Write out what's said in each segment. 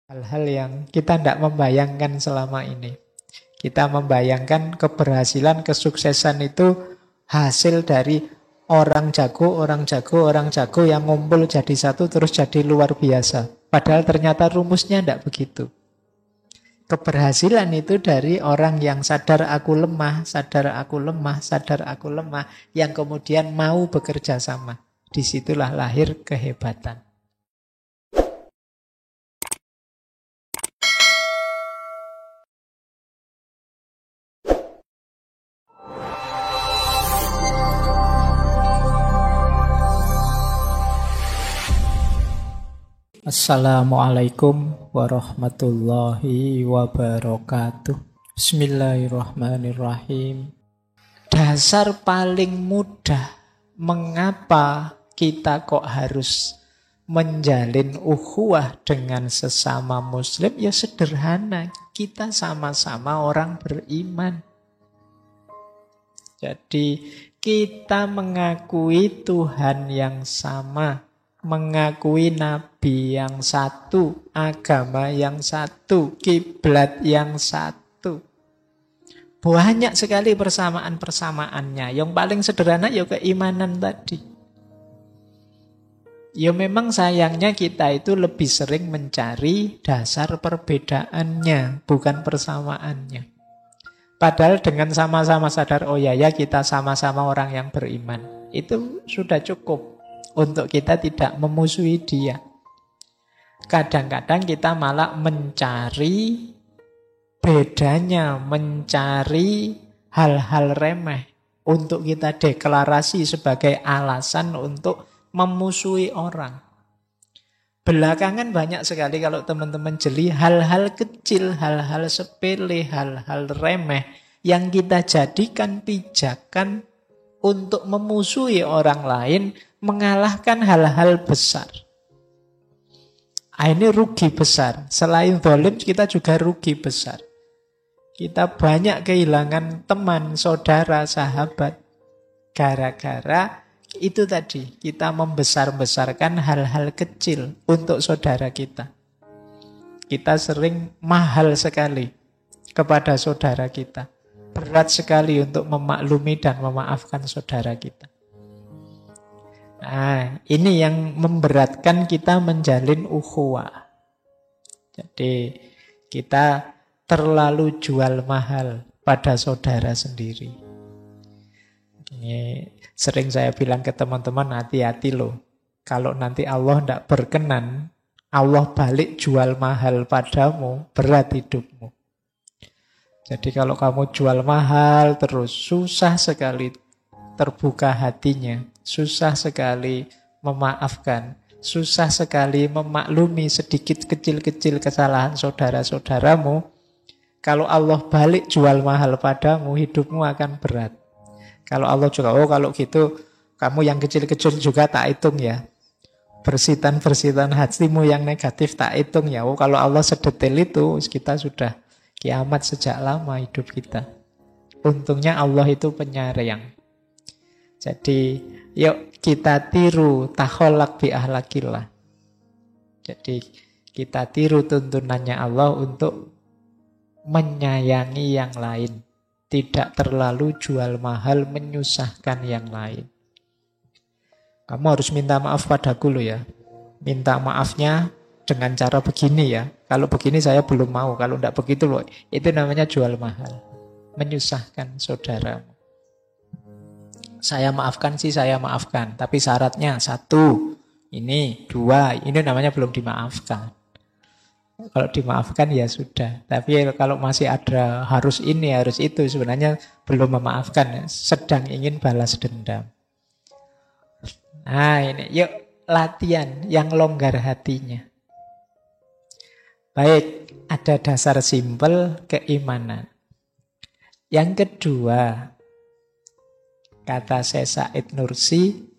Hal-hal yang kita tidak membayangkan selama ini. Kita membayangkan keberhasilan, kesuksesan itu hasil dari orang jago, orang jago, orang jago yang ngumpul jadi satu terus jadi luar biasa. Padahal ternyata rumusnya tidak begitu. Keberhasilan itu dari orang yang sadar aku lemah, sadar aku lemah, sadar aku lemah, yang kemudian mau bekerja sama. Disitulah lahir kehebatan. Assalamualaikum warahmatullahi wabarakatuh. Bismillahirrahmanirrahim. Dasar paling mudah mengapa kita kok harus menjalin ukhuwah dengan sesama muslim, ya sederhana. Kita sama-sama orang beriman. Jadi kita mengakui Tuhan yang sama, mengakui nabi yang satu, agama yang satu, kiblat yang satu. Banyak sekali persamaan-persamaannya. Yang paling sederhana ya keimanan tadi. Ya memang sayangnya kita itu lebih sering mencari dasar perbedaannya, bukan persamaannya. Padahal dengan sama-sama sadar, oh ya kita sama-sama orang yang beriman. Itu sudah cukup untuk kita tidak memusuhi dia. Kadang-kadang kita malah mencari bedanya, mencari hal-hal remeh untuk kita deklarasi sebagai alasan untuk memusuhi orang. Belakangan banyak sekali kalau teman-teman jeli hal-hal kecil, hal-hal sepele, hal-hal remeh yang kita jadikan pijakan untuk memusuhi orang lain, mengalahkan hal-hal besar. Ini rugi besar. Selain zalim, kita juga rugi besar. Kita banyak kehilangan teman, saudara, sahabat. Gara-gara itu tadi, kita membesar-besarkan hal-hal kecil untuk saudara kita. Kita sering mahal sekali kepada saudara kita. Berat sekali untuk memaklumi dan memaafkan saudara kita. Nah, ini yang memberatkan kita menjalin ukhuwah. Jadi, kita terlalu jual mahal pada saudara sendiri. Ini sering saya bilang ke teman-teman, hati-hati loh. Kalau nanti Allah tidak berkenan, Allah balik jual mahal padamu, berat hidupmu. Jadi kalau kamu jual mahal terus, susah sekali terbuka hatinya, susah sekali memaafkan, susah sekali memaklumi sedikit kecil-kecil kesalahan saudara-saudaramu. Kalau Allah balik jual mahal padamu, hidupmu akan berat. Kalau Allah juga, kalau gitu kamu yang kecil-kecil juga tak hitung ya. Bersitan-bersitan hatimu yang negatif tak hitung ya. Kalau Allah sedetail itu, kita sudah kiamat sejak lama hidup kita. Untungnya Allah itu penyayang. Jadi yuk kita tiru takholak bi ahlakillah. Jadi kita tiru tuntunannya Allah untuk menyayangi yang lain. Tidak terlalu jual mahal menyusahkan yang lain. Kamu harus minta maaf padaku loh ya. Minta maafnya dengan cara begini ya. Kalau begini saya belum mau. Kalau tidak begitu loh. Itu namanya jual mahal. Menyusahkan saudaramu. Saya maafkan sih, saya maafkan. Tapi syaratnya 1, ini 2, ini namanya belum dimaafkan. Kalau dimaafkan ya sudah. Tapi kalau masih ada harus ini, harus itu, sebenarnya belum memaafkan. Sedang ingin balas dendam. Nah ini, yuk latihan yang longgar hatinya. Baik, ada dasar simpel keimanan. Yang kedua, kata Syekh Said Nursi,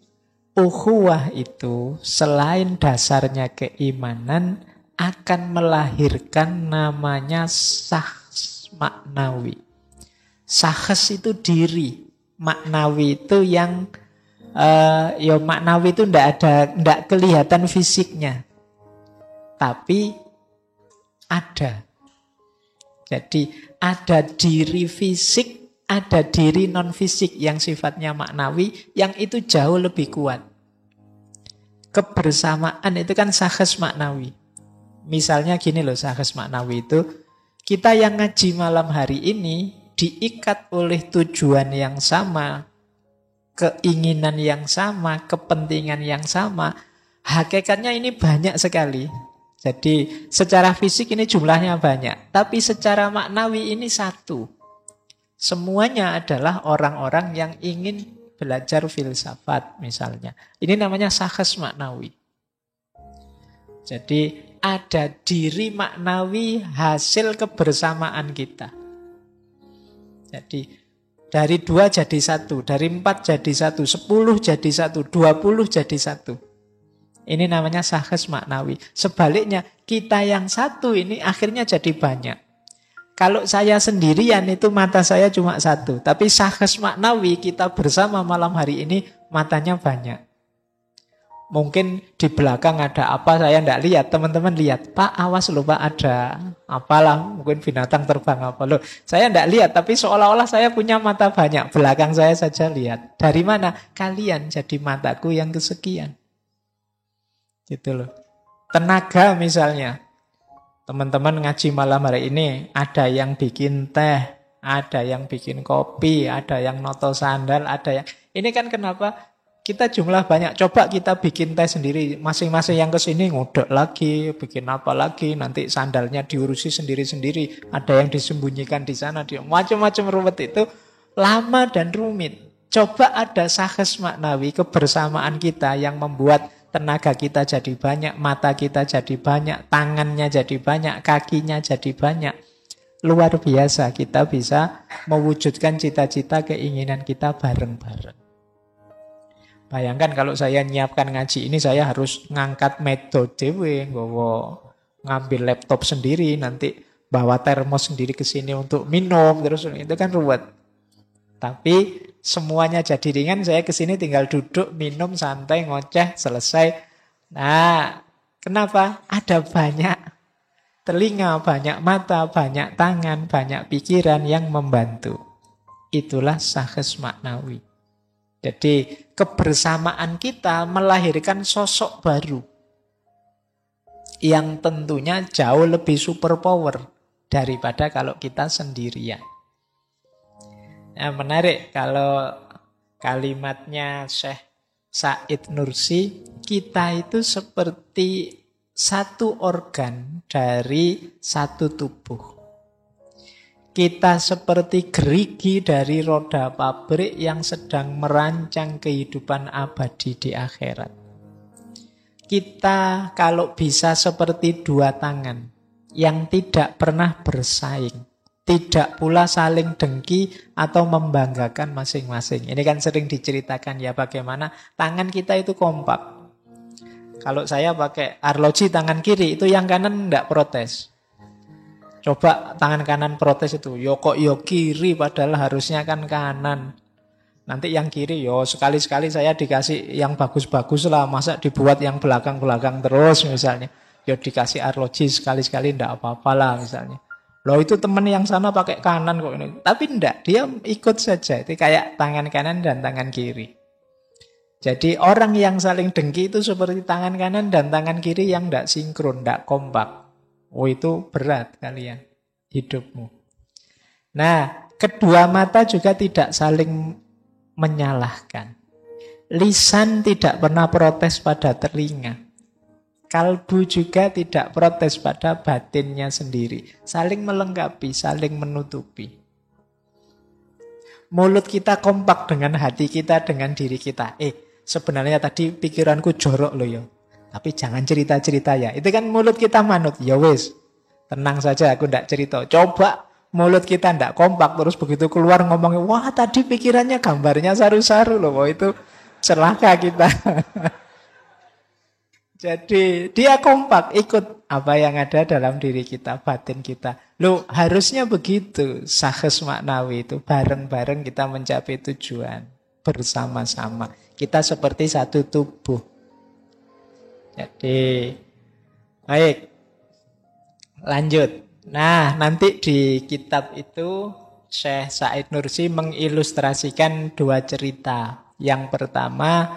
ukhuwah itu selain dasarnya keimanan akan melahirkan namanya sahs maknawi. Sahs itu diri, maknawi itu yang maknawi itu ndak kelihatan fisiknya. Tapi ada. Jadi ada diri fisik, ada diri non-fisik yang sifatnya maknawi, yang itu jauh lebih kuat. Kebersamaan itu kan sahas maknawi. Misalnya gini loh, sahas maknawi itu, kita yang ngaji malam hari ini diikat oleh tujuan yang sama, keinginan yang sama, kepentingan yang sama. Hakikatnya ini banyak sekali. Jadi secara fisik ini jumlahnya banyak, tapi secara maknawi ini satu. Semuanya adalah orang-orang yang ingin belajar filsafat misalnya. Ini namanya sahas maknawi. Jadi ada diri maknawi hasil kebersamaan kita. Jadi dari 2 jadi 1, dari 4 jadi 1, 10 jadi 1, 20 jadi 1. Ini namanya sahas maknawi. Sebaliknya, kita yang satu ini akhirnya jadi banyak. Kalau saya sendirian itu mata saya cuma satu. Tapi sahas maknawi kita bersama malam hari ini matanya banyak. Mungkin di belakang ada apa saya tidak lihat. Teman-teman lihat, Pak awas loh Pak ada apalah. Mungkin binatang terbang apa loh. Saya tidak lihat tapi seolah-olah saya punya mata banyak. Belakang saya saja lihat. Dari mana? Kalian jadi mataku yang kesekian. Gitu loh. Tenaga misalnya. Teman-teman ngaji malam hari ini, ada yang bikin teh, ada yang bikin kopi, ada yang noto sandal, ada yang... Ini kan kenapa kita jumlah banyak. Coba kita bikin teh sendiri. Masing-masing yang kesini ngudek lagi, bikin apa lagi. Nanti sandalnya diurusi sendiri-sendiri. Ada yang disembunyikan di sana. Macam-macam ruwet itu lama dan rumit. Coba ada sahas maknawi kebersamaan kita yang membuat tenaga kita jadi banyak, mata kita jadi banyak, tangannya jadi banyak, kakinya jadi banyak. Luar biasa, kita bisa mewujudkan cita-cita keinginan kita bareng-bareng. Bayangkan kalau saya nyiapkan ngaji ini, saya harus ngangkat metode, ngambil laptop sendiri, nanti bawa termos sendiri ke sini untuk minum, terus itu kan ruwet. Tapi semuanya jadi ringan, saya ke sini tinggal duduk, minum, santai, ngoceh, selesai. Nah, kenapa? Ada banyak telinga, banyak mata, banyak tangan, banyak pikiran yang membantu. Itulah sahas maknawi. Jadi kebersamaan kita melahirkan sosok baru yang tentunya jauh lebih superpower daripada kalau kita sendirian. Nah, menarik kalau kalimatnya Syekh Said Nursi, kita itu seperti satu organ dari satu tubuh. Kita seperti gerigi dari roda pabrik yang sedang merancang kehidupan abadi di akhirat. Kita kalau bisa seperti dua tangan yang tidak pernah bersaing. Tidak pula saling dengki atau membanggakan masing-masing. Ini kan sering diceritakan ya bagaimana tangan kita itu kompak. Kalau saya pakai arloji tangan kiri, itu yang kanan tidak protes. Coba tangan kanan protes itu, yo kok yo kiri padahal harusnya kan kanan. Nanti yang kiri, yo sekali-sekali saya dikasih yang bagus-bagus lah, masa dibuat yang belakang-belakang terus misalnya. Yo dikasih arloji sekali-sekali tidak apa-apa lah misalnya. Loh itu teman yang sana pakai kanan kok ini. Tapi enggak, dia ikut saja. Itu kayak tangan kanan dan tangan kiri. Jadi orang yang saling dengki itu seperti tangan kanan dan tangan kiri yang enggak sinkron, enggak kompak. Oh itu berat kalian hidupmu. Nah, kedua mata juga tidak saling menyalahkan. Lisan tidak pernah protes pada telinga. Kalbu juga tidak protes pada batinnya sendiri. Saling melengkapi, saling menutupi. Mulut kita kompak dengan hati kita, dengan diri kita. Sebenarnya tadi pikiranku jorok loh ya. Tapi jangan cerita-cerita ya. Itu kan mulut kita manut. Ya wis, tenang saja aku tidak cerita. Coba mulut kita tidak kompak. Terus begitu keluar ngomongnya, wah tadi pikirannya gambarnya saru-saru loh. Wah itu celaka kita. Jadi dia kompak, ikut apa yang ada dalam diri kita, batin kita. Loh harusnya begitu, sahas maknawi itu bareng-bareng kita mencapai tujuan. Bersama-sama, kita seperti satu tubuh. Jadi, baik. Lanjut. Nah, nanti di kitab itu Syekh Said Nursi mengilustrasikan dua cerita. Yang pertama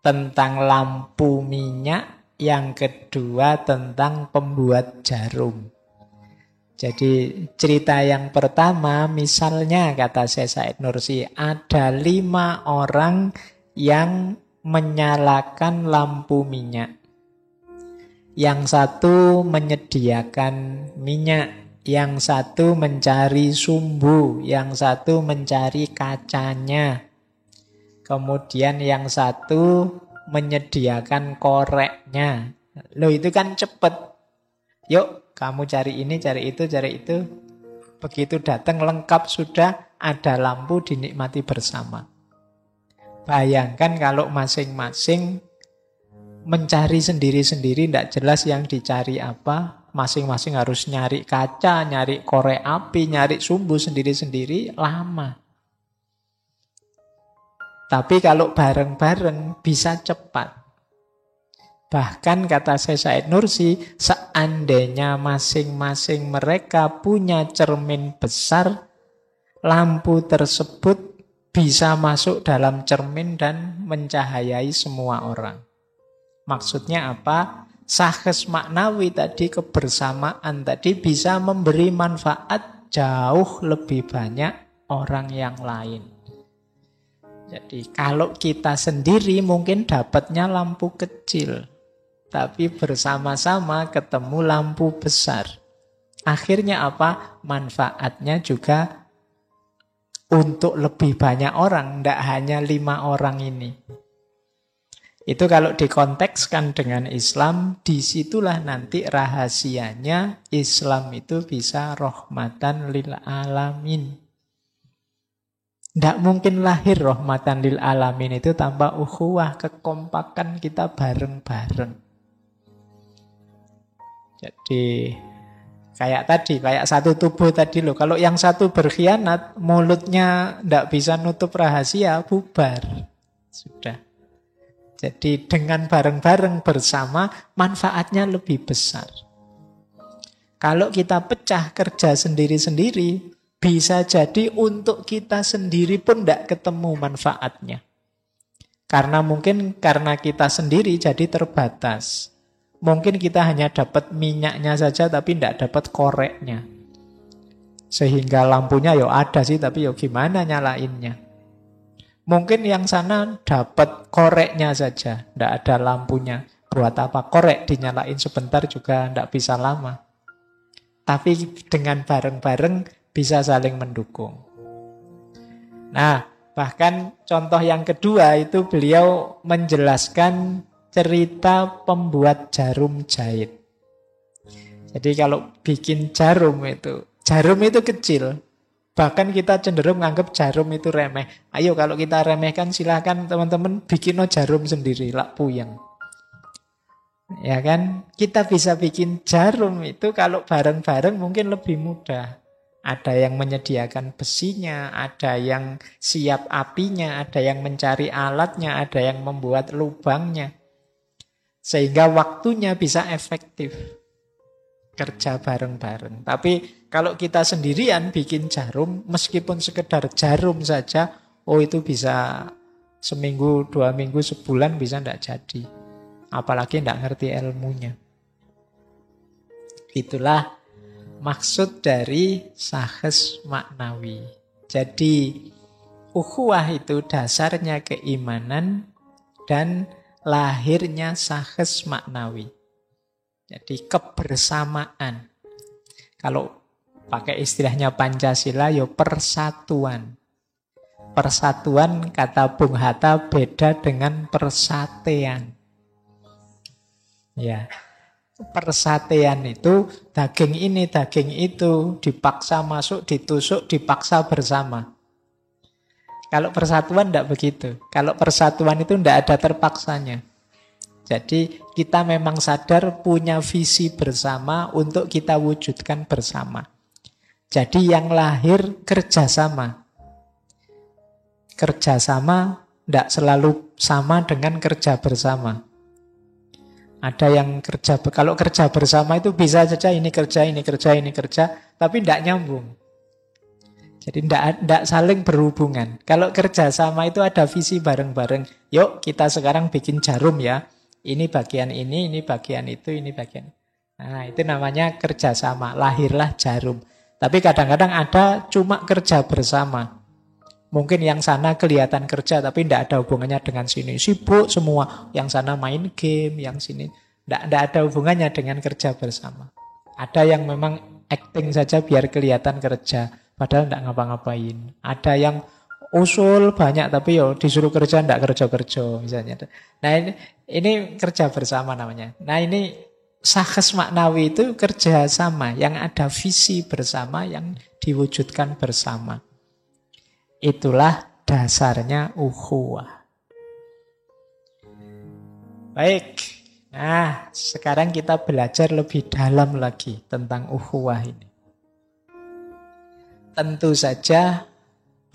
tentang lampu minyak, yang kedua tentang pembuat jarum. Jadi cerita yang pertama, misalnya kata Syekh Said Nursi, ada 5 orang yang menyalakan lampu minyak. Yang satu menyediakan minyak, yang satu mencari sumbu, yang satu mencari kacanya. Kemudian yang satu menyediakan koreknya. Loh itu kan cepet. Yuk kamu cari ini, cari itu, cari itu. Begitu datang lengkap sudah, ada lampu dinikmati bersama. Bayangkan kalau masing-masing mencari sendiri-sendiri, tidak jelas yang dicari apa. Masing-masing harus nyari kaca, nyari korek api, nyari sumbu sendiri-sendiri, lama. Tapi kalau bareng-bareng bisa cepat. Bahkan kata Syekh Said Nursi, seandainya masing-masing mereka punya cermin besar, lampu tersebut bisa masuk dalam cermin dan mencahayai semua orang. Maksudnya apa? Sahas maknawi tadi, kebersamaan tadi bisa memberi manfaat jauh lebih banyak orang yang lain. Jadi kalau kita sendiri mungkin dapatnya lampu kecil, tapi bersama-sama ketemu lampu besar. Akhirnya apa? Manfaatnya juga untuk lebih banyak orang, tidak hanya 5 orang ini. Itu kalau dikontekskan dengan Islam, disitulah nanti rahasianya Islam itu bisa rahmatan lil alamin. Tidak mungkin lahir rahmatan lil alamin itu tanpa ukhuwah, kekompakan kita bareng-bareng. Jadi kayak tadi, kayak satu tubuh tadi loh. Kalau yang satu berkhianat, mulutnya tidak bisa nutup rahasia, bubar. Sudah. Jadi dengan bareng-bareng bersama, manfaatnya lebih besar. Kalau kita pecah kerja sendiri-sendiri, bisa jadi untuk kita sendiri pun tidak ketemu manfaatnya. Karena mungkin karena kita sendiri jadi terbatas. Mungkin kita hanya dapat minyaknya saja tapi tidak dapat koreknya. Sehingga lampunya ya ada sih, tapi ya gimana nyalainnya. Mungkin yang sana dapat koreknya saja, tidak ada lampunya. Buat apa korek dinyalain sebentar juga tidak bisa lama. Tapi dengan bareng-bareng bisa saling mendukung. Nah, bahkan contoh yang kedua itu beliau menjelaskan cerita pembuat jarum jahit. Jadi kalau bikin jarum itu kecil. Bahkan kita cenderung menganggap jarum itu remeh. Ayo kalau kita remehkan silahkan teman-teman bikin jarum sendiri, lak puyeng. Ya kan? Kita bisa bikin jarum itu kalau bareng-bareng mungkin lebih mudah. Ada yang menyediakan besinya, ada yang siap apinya, ada yang mencari alatnya, ada yang membuat lubangnya. Sehingga waktunya bisa efektif. Kerja bareng-bareng. Tapi kalau kita sendirian bikin jarum, meskipun sekedar jarum saja, itu bisa seminggu, 2 minggu, sebulan bisa tidak jadi. Apalagi tidak ngerti ilmunya. Itulah maksud dari sahas maknawi. Jadi ukhuwah itu dasarnya keimanan dan lahirnya sahas maknawi. Jadi kebersamaan. Kalau pakai istilahnya Pancasila, ya persatuan. Persatuan kata Bung Hatta beda dengan persatean. Ya, persatean itu daging ini, daging itu dipaksa masuk, ditusuk, dipaksa bersama. Kalau persatuan tidak begitu. Kalau persatuan itu tidak ada terpaksanya. Jadi kita memang sadar punya visi bersama untuk kita wujudkan bersama. Jadi yang lahir kerjasama. Kerjasama tidak selalu sama dengan kerja bersama. Ada yang kerja, kalau kerja bersama itu bisa saja ini kerja, ini kerja, ini kerja, tapi tidak nyambung. Jadi tidak saling berhubungan. Kalau kerja sama itu ada visi bareng-bareng. Yuk kita sekarang bikin jarum ya. Ini bagian ini bagian itu, ini bagian. Nah itu namanya kerja sama, lahirlah jarum. Tapi kadang-kadang ada cuma kerja bersama. Mungkin yang sana kelihatan kerja tapi tidak ada hubungannya dengan sini. Sibuk semua. Yang sana main game, yang sini. Tidak ada hubungannya dengan kerja bersama. Ada yang memang acting saja biar kelihatan kerja. Padahal tidak ngapa-ngapain. Ada yang usul banyak tapi yo disuruh kerja tidak kerja-kerja misalnya. Nah ini kerja bersama namanya. Nah ini sahas maknawi itu kerja sama. Yang ada visi bersama yang diwujudkan bersama. Itulah dasarnya ukhuwah. Baik. Nah, sekarang kita belajar lebih dalam lagi tentang ukhuwah ini. Tentu saja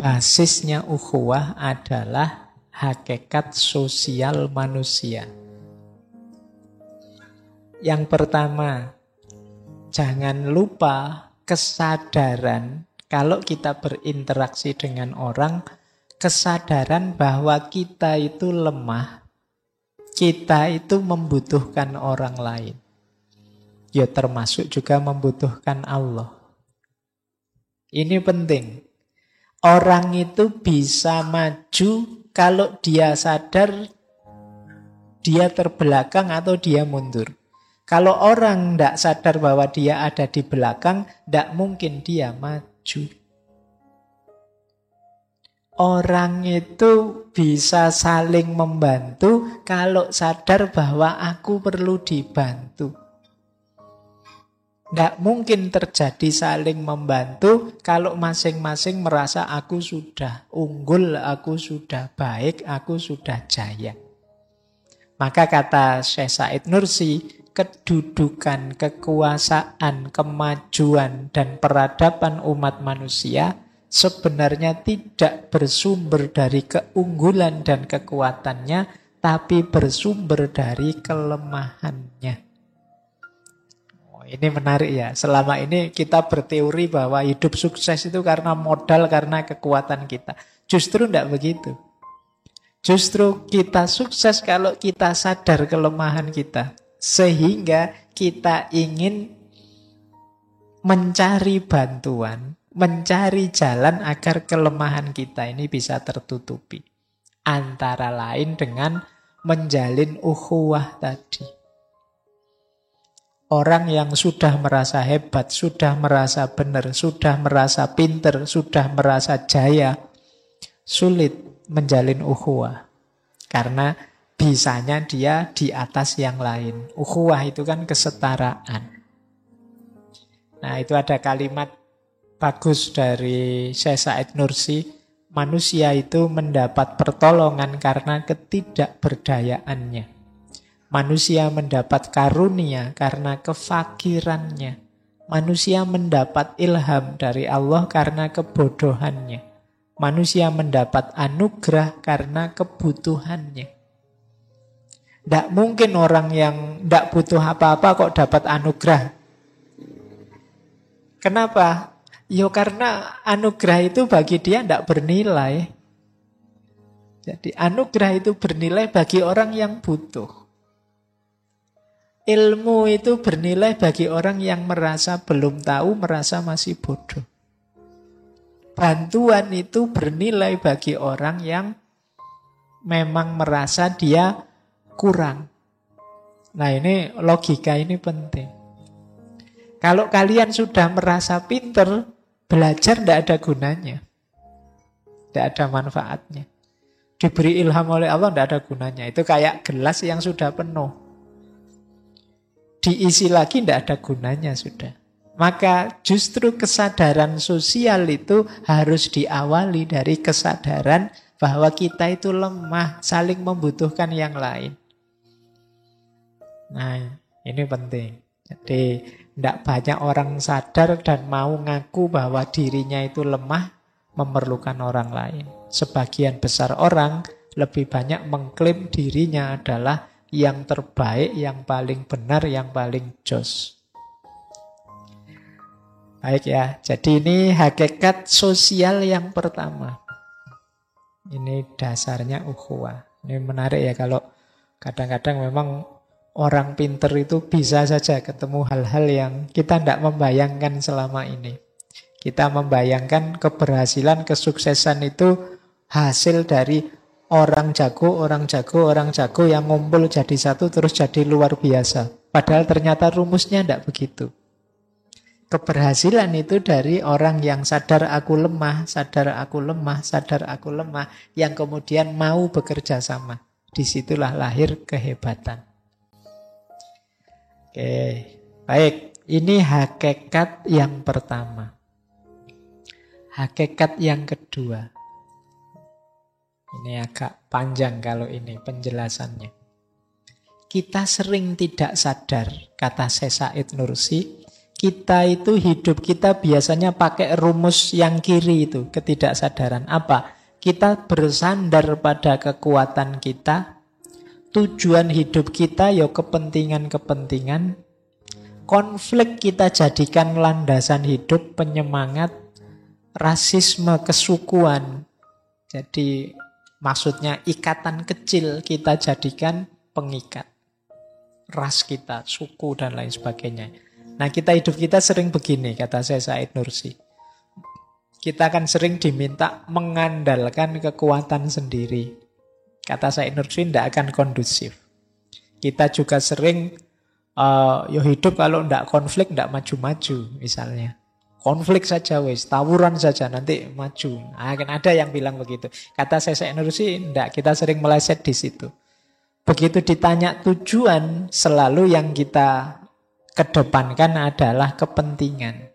basisnya ukhuwah adalah hakikat sosial manusia. Yang pertama, jangan lupa kesadaran kalau kita berinteraksi dengan orang, kesadaran bahwa kita itu lemah, kita itu membutuhkan orang lain. Ya termasuk juga membutuhkan Allah. Ini penting. Orang itu bisa maju kalau dia sadar dia terbelakang atau dia mundur. Kalau orang tidak sadar bahwa dia ada di belakang, tidak mungkin dia maju. Orang itu bisa saling membantu kalau sadar bahwa aku perlu dibantu. Tidak mungkin terjadi saling membantu kalau masing-masing merasa aku sudah unggul, aku sudah baik, aku sudah jaya. Maka kata Syekh Said Nursi, kedudukan, kekuasaan, kemajuan, dan peradaban umat manusia sebenarnya tidak bersumber dari keunggulan dan kekuatannya, tapi bersumber dari kelemahannya. Oh, ini menarik ya. Selama ini kita berteori bahwa hidup sukses itu karena modal, karena kekuatan kita. Justru tidak begitu. Justru kita sukses kalau kita sadar kelemahan kita. Sehingga kita ingin mencari bantuan, mencari jalan agar kelemahan kita ini bisa tertutupi. Antara lain dengan menjalin ukhuwah tadi. Orang yang sudah merasa hebat, sudah merasa benar, sudah merasa pinter, sudah merasa jaya, sulit menjalin ukhuwah. Karena bisanya dia di atas yang lain. Ukhuwah itu kan kesetaraan. Nah itu ada kalimat bagus dari Syekh Said Nursi. Manusia itu mendapat pertolongan karena ketidakberdayaannya. Manusia mendapat karunia karena kefakirannya. Manusia mendapat ilham dari Allah karena kebodohannya. Manusia mendapat anugerah karena kebutuhannya. Tidak mungkin orang yang tidak butuh apa-apa kok dapat anugerah. Kenapa? Ya karena anugerah itu bagi dia tidak bernilai. Jadi anugerah itu bernilai bagi orang yang butuh. Ilmu itu bernilai bagi orang yang merasa belum tahu, merasa masih bodoh. Bantuan itu bernilai bagi orang yang memang merasa dia kurang. Nah ini logika ini penting. Kalau kalian sudah merasa pinter, belajar tidak ada gunanya. Tidak ada manfaatnya. Diberi ilham oleh Allah tidak ada gunanya. Itu kayak gelas yang sudah penuh. Diisi lagi tidak ada gunanya sudah. Maka justru kesadaran sosial itu harus diawali dari kesadaran bahwa kita itu lemah, saling membutuhkan yang lain. Nah, ini penting. Jadi, tidak banyak orang sadar dan mau ngaku bahwa dirinya itu lemah, memerlukan orang lain. Sebagian besar orang lebih banyak mengklaim dirinya adalah yang terbaik, yang paling benar, yang paling jos. Baik ya, jadi ini hakikat sosial yang pertama. Ini dasarnya ukhuwah. Ini menarik ya, kalau kadang-kadang memang orang pinter itu bisa saja ketemu hal-hal yang kita tidak membayangkan selama ini. Kita membayangkan keberhasilan, kesuksesan itu hasil dari orang jago, orang jago, orang jago yang ngumpul jadi satu terus jadi luar biasa. Padahal ternyata rumusnya tidak begitu. Keberhasilan itu dari orang yang sadar aku lemah, sadar aku lemah, sadar aku lemah, yang kemudian mau bekerja sama. Disitulah lahir kehebatan. Oke, baik. Ini hakikat yang pertama. Hakikat yang kedua. Ini agak panjang kalau ini penjelasannya. Kita sering tidak sadar, kata Syekh Said Nursi, kita itu hidup kita biasanya pakai rumus yang kiri itu, ketidaksadaran. Apa? Kita bersandar pada kekuatan kita, tujuan hidup kita ya kepentingan-kepentingan, konflik kita jadikan landasan hidup, penyemangat, rasisme kesukuan. Jadi maksudnya ikatan kecil kita jadikan pengikat. Ras kita, suku dan lain sebagainya. Nah, hidup kita sering begini, kata Syekh Said Nursi. Kita akan sering diminta mengandalkan kekuatan sendiri. Kata Said Nursi, tidak akan kondusif. Kita juga sering hidup kalau tidak konflik, tidak maju-maju misalnya. Konflik saja wis, tawuran saja nanti maju. Akan ada yang bilang begitu. Kata Syekh Nursi, tidak, kita sering meleset di situ. Begitu ditanya tujuan, selalu yang kita kedepankan adalah kepentingan.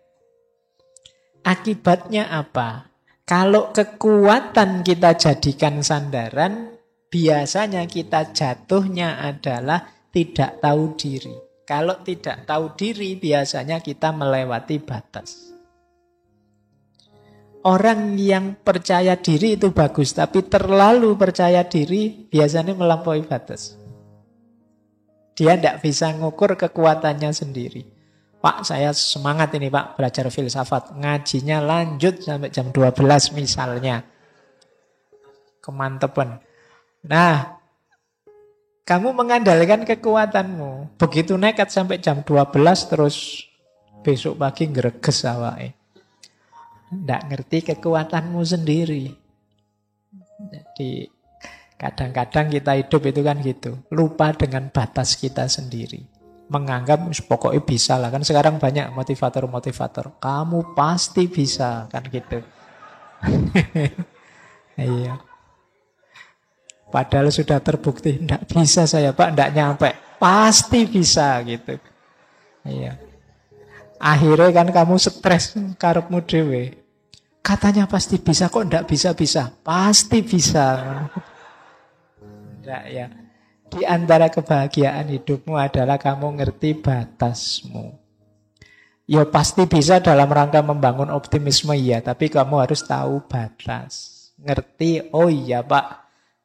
Akibatnya apa? Kalau kekuatan kita jadikan sandaran, biasanya kita jatuhnya adalah tidak tahu diri. Kalau tidak tahu diri, biasanya kita melewati batas. Orang yang percaya diri itu bagus, tapi terlalu percaya diri biasanya melampaui batas. Dia tidak bisa ngukur kekuatannya sendiri. Pak, saya semangat ini Pak, belajar filsafat. Ngajinya lanjut sampai jam 12 misalnya. Kemantepan. Nah, kamu mengandalkan kekuatanmu. Begitu nekat sampai jam 12 terus besok pagi greges awake. Tidak ngerti kekuatanmu sendiri. Jadi kadang-kadang kita hidup itu kan gitu. Lupa dengan batas kita sendiri. Menganggap pokoknya bisa lah. Kan sekarang banyak motivator-motivator. Kamu pasti bisa. Kan gitu. Iya. Padahal sudah terbukti. Tidak bisa saya Pak, tidak nyampe. Pasti bisa gitu. Iya. Akhirnya kan kamu stres karepmu dhewe. Katanya pasti bisa, kok ndak bisa-bisa? Pasti bisa. Ndak ya. Di antara kebahagiaan hidupmu adalah kamu ngerti batasmu. Ya pasti bisa dalam rangka membangun optimisme ya, tapi kamu harus tahu batas. Ngerti, oh iya Pak,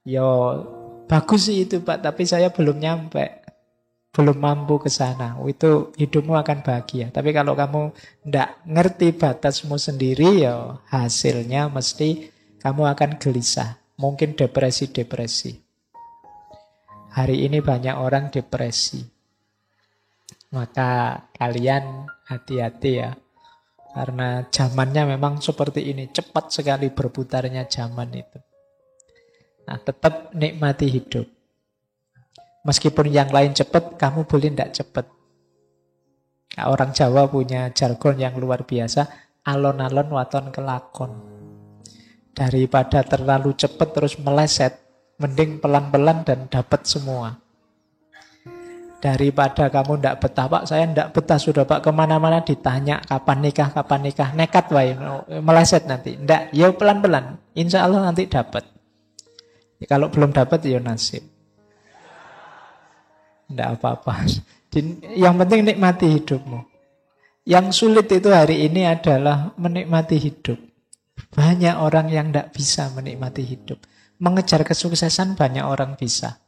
ya bagus sih itu Pak, tapi saya belum nyampe. Belum mampu ke sana, itu hidupmu akan bahagia. Tapi kalau kamu tidak ngerti batasmu sendiri, ya hasilnya mesti kamu akan gelisah. Mungkin depresi-depresi. Hari ini banyak orang depresi. Maka kalian hati-hati ya. Karena zamannya memang seperti ini. Cepat sekali berputarnya zaman itu. Nah, tetap nikmati hidup. Meskipun yang lain cepat, kamu boleh tidak cepat. Nah, orang Jawa punya jargon yang luar biasa, alon-alon waton kelakon. Daripada terlalu cepat terus meleset, mending pelan-pelan dan dapat semua. Daripada kamu tidak betah, Pak, saya tidak betah sudah Pak, kemana-mana ditanya kapan nikah, nekat wae, meleset nanti. Tidak, ya pelan-pelan, insya Allah nanti dapat. Ya, kalau belum dapat ya nasib. Tidak apa-apa. Yang penting nikmati hidupmu. Yang sulit itu hari ini adalah menikmati hidup. Banyak orang yang tidak bisa menikmati hidup. Mengejar kesuksesan banyak orang bisa.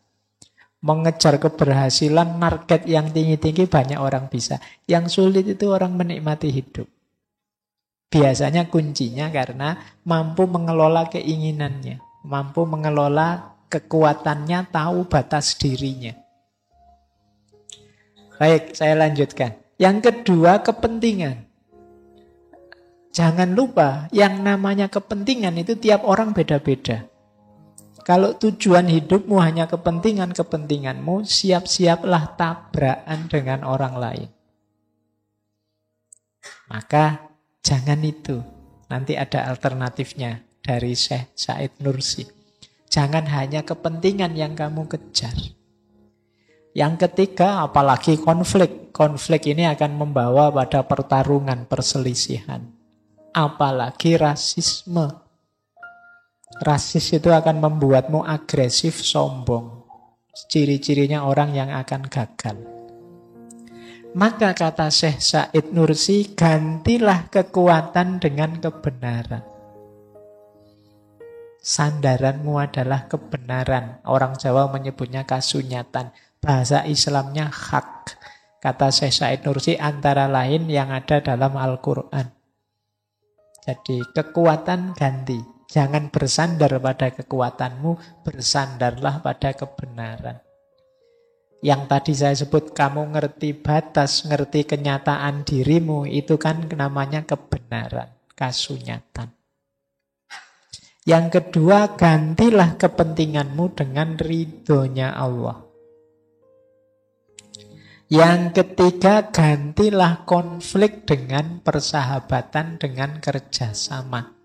Mengejar keberhasilan, target yang tinggi-tinggi banyak orang bisa. Yang sulit itu orang menikmati hidup. Biasanya kuncinya karena mampu mengelola keinginannya. Mampu mengelola kekuatannya, tahu batas dirinya. Baik, saya lanjutkan. Yang kedua, kepentingan. Jangan lupa, yang namanya kepentingan itu tiap orang beda-beda. Kalau tujuan hidupmu hanya kepentinganmu, siap-siaplah tabrakan dengan orang lain. Maka jangan itu. Nanti ada alternatifnya dari Syekh Said Nursi. Jangan hanya kepentingan yang kamu kejar. Yang ketiga, apalagi konflik. Konflik ini akan membawa pada pertarungan, perselisihan. Apalagi rasisme. Rasis itu akan membuatmu agresif, sombong. Ciri-cirinya orang yang akan gagal. Maka kata Syekh Said Nursi, gantilah kekuatan dengan kebenaran. Sandaranmu adalah kebenaran. Orang Jawa menyebutnya kasunyatan. Bahasa Islamnya hak. Kata Syekh Said Nursi, antara lain yang ada dalam Al-Quran. Jadi kekuatan ganti. Jangan bersandar pada kekuatanmu, bersandarlah pada kebenaran. Yang tadi saya sebut, kamu ngerti batas, ngerti kenyataan dirimu, itu kan namanya kebenaran, kasunyatan. Yang kedua, gantilah kepentinganmu dengan ridhonya Allah. Yang ketiga, gantilah konflik dengan persahabatan, dengan kerjasama.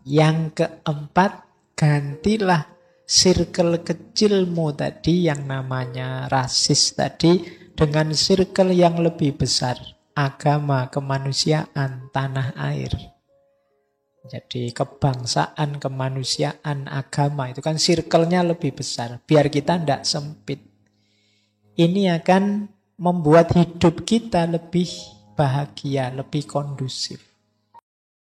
Yang keempat, gantilah circle kecilmu tadi yang namanya rasis tadi dengan circle yang lebih besar. Agama, kemanusiaan, tanah air. Jadi kebangsaan, kemanusiaan, agama itu kan circle-nya lebih besar. Biar kita tidak sempit. Ini akan membuat hidup kita lebih bahagia, lebih kondusif.